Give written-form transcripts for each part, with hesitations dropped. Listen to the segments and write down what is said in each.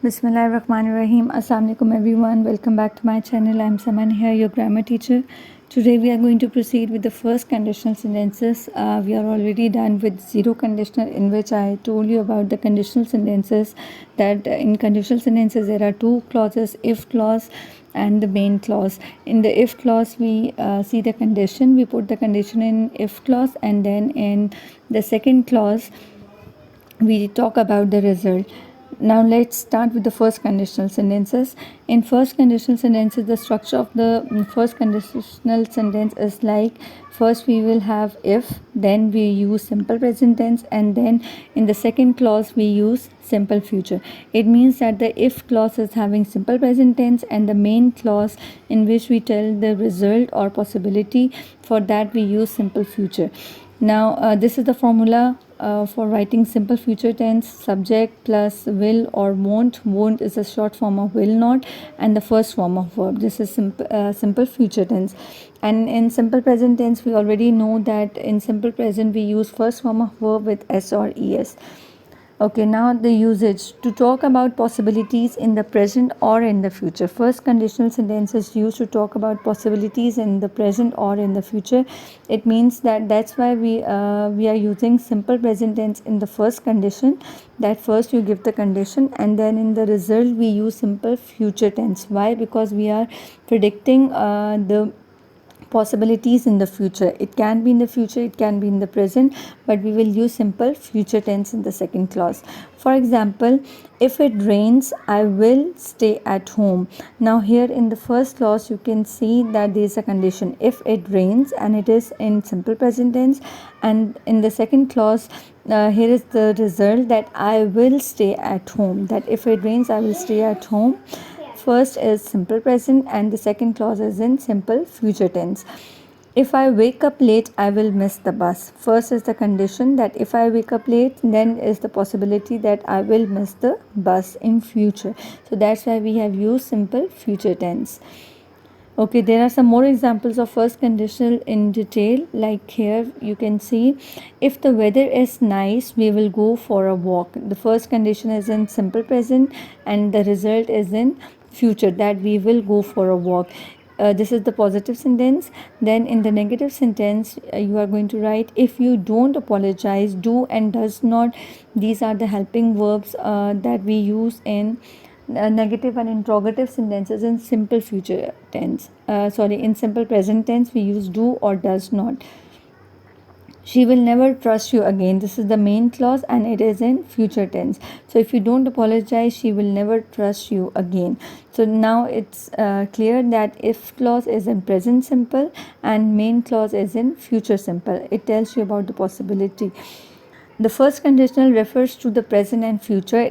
Bismillahirrahmanirrahim. Assalamu alaikum everyone. Welcome back to my channel. I'm Saman here, your grammar teacher. Today we are going to proceed with the first conditional sentences. We are already done with zero conditional, in which I told you about the conditional sentences, that in conditional sentences there are two clauses, if clause and the main clause. In the if clause we see the condition, we put the condition in if clause, and then in the second clause we talk about the result. Now let's start with the first conditional sentences. In first conditional sentences, the structure of the first conditional sentence is like, first we will have if, then we use simple present tense, and then in the second clause we use simple future. It means that the if clause is having simple present tense, and the main clause in which we tell the result or possibility, for that we use simple future. Now this is the formula for writing simple future tense: subject plus will or won't. Won't is a short form of will not, and the first form of verb. This is simple future tense. And in simple present tense, we already know that in simple present we use first form of verb with s or es. Okay, now the usage. To talk about possibilities in the present or in the future. First conditional sentence is used to talk about possibilities in the present or in the future. It means that's why we are using simple present tense in the first condition. That first you give the condition, and then in the result we use simple future tense. Why? Because we are predicting the possibilities in the future. It can be in the future, it can be in the present, but we will use simple future tense in the second clause. For example, if it rains, I will stay at home. Now here in the first clause you can see that there is a condition, if it rains, and it is in simple present tense. And in the second clause, here is the result, that I will stay at home. That if it rains, I will stay at home. First is simple present, and the second clause is in simple future tense. If I wake up late, I will miss the bus. First is the condition, that if I wake up late, then is the possibility that I will miss the bus in future. So that's why we have used simple future tense. Okay, there are some more examples of first conditional in detail. Like here you can see, if the weather is nice, we will go for a walk. The first condition is in simple present, and the result is in future, that we will go for a walk. This is the positive sentence. Then in the negative sentence, you are going to write, if you don't apologize. Do and does not, these are the helping verbs that we use in negative and interrogative sentences in simple future tense. In simple present tense we use do or does not. She will never trust you again. This is the main clause, and it is in future tense. So if you don't apologize, she will never trust you again. So now it's clear that if clause is in present simple and main clause is in future simple. It tells you about the possibility. The first conditional refers to the present and future.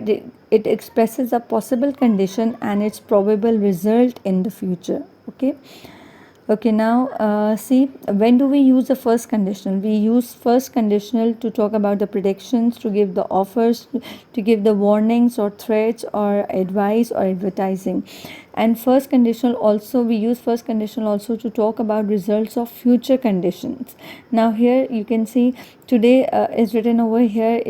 It expresses a possible condition and its probable result in the future. Okay, now see, when do we use the first conditional? We use first conditional to talk about the predictions, to give the offers, to give the warnings or threats or advice or advertising. And first conditional also, we use first conditional also to talk about results of future conditions. Now here you can see, today is written over here.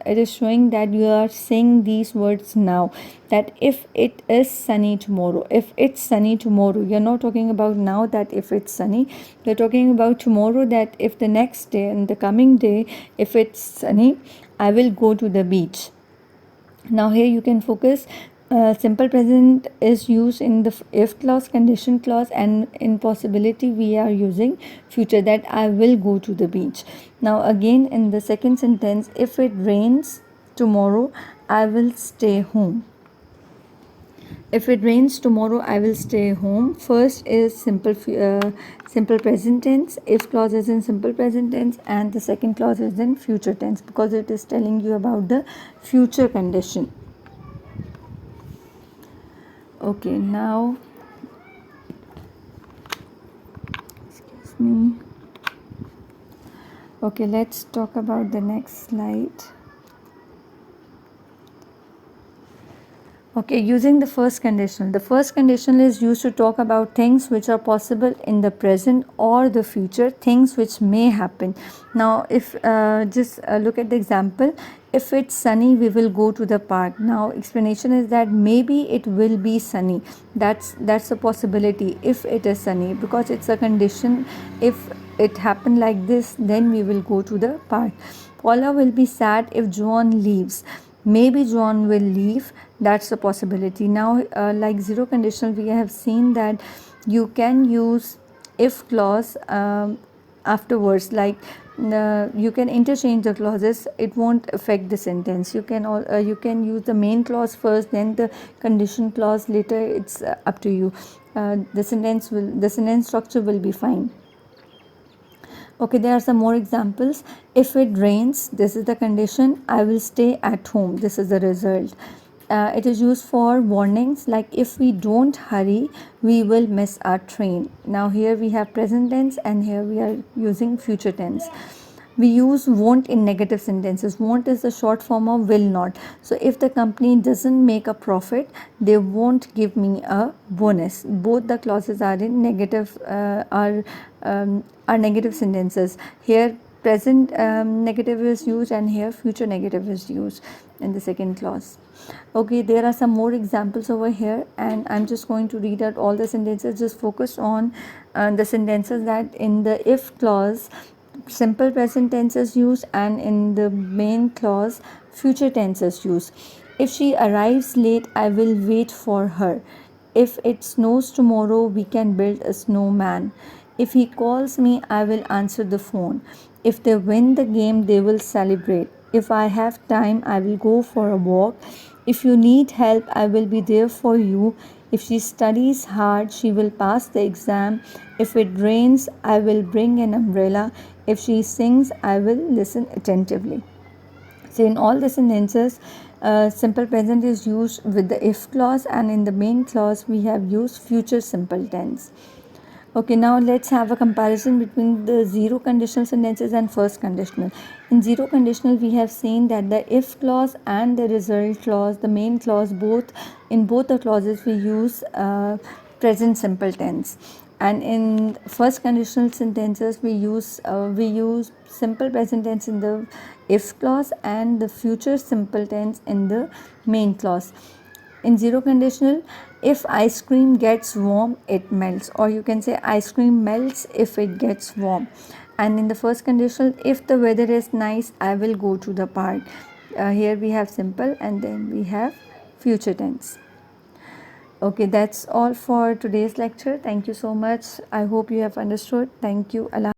It is showing that you are saying these words now, that if it is sunny tomorrow. If it's sunny tomorrow, you're not talking about now, that if it's sunny, you're talking about tomorrow, that if the next day and the coming day, if it's sunny, I will go to the beach. Now here you can focus. Simple present is used in the if clause, condition clause, and in possibility we are using future, that I will go to the beach. Now again in the second sentence, if it rains tomorrow, I will stay home. If it rains tomorrow, I will stay home. First is simple present tense. If clause is in simple present tense, and the second clause is in future tense, because it is telling you about the future condition. Okay, now excuse me. Okay, let's talk about the next slide. Okay, using the first conditional. The first conditional is used to talk about things which are possible in the present or the future, things which may happen. Now, if just look at the example, if it's sunny, we will go to the park. Now, explanation is that maybe it will be sunny. That's a possibility if it is sunny, because it's a condition. If it happened like this, then we will go to the park. Paula will be sad if John leaves. Maybe John will leave. That's a possibility. Now, like zero conditional, we have seen that you can use if clause afterwards. Like you can interchange the clauses. It won't affect the sentence. You can use the main clause first, then the condition clause later. It's up to you. The sentence structure will be fine. Okay, there are some more examples. If it rains, this is the condition. I will stay at home. This is the result. It is used for warnings, like if we don't hurry, we will miss our train. Now here we have present tense, and here we are using future tense. We use won't in negative sentences. Won't is the short form of will not. So if the company doesn't make a profit, they won't give me a bonus. Both the clauses are in negative, are negative sentences. Here present negative is used, and here future negative is used in the second clause. Okay, there are some more examples over here, and I'm just going to read out all the sentences. Just focus on the sentences that in the if clause simple present tense is used, and in the main clause future tense is used. If she arrives late, I will wait for her. If it snows tomorrow, we can build a snowman. If he calls me, I will answer the phone. If they win the game, they will celebrate. If I have time, I will go for a walk. If you need help, I will be there for you. If she studies hard, she will pass the exam. If it rains, I will bring an umbrella. If she sings, I will listen attentively. So in all the sentences, simple present is used with the if clause, and in the main clause we have used future simple tense. Okay, now let's have a comparison between the zero conditional sentences and first conditional. In zero conditional, we have seen that the if clause and the result clause, the main clause, both the clauses we use present simple tense. And in first conditional sentences, we use simple present tense in the if clause and the future simple tense in the main clause. In zero conditional, if ice cream gets warm, it melts, or you can say ice cream melts if it gets warm. And in the first conditional, if the weather is nice, I will go to the park. Here we have simple, and then we have future tense. Okay, that's all for today's lecture. Thank you so much. I hope you have understood. Thank you. Allah.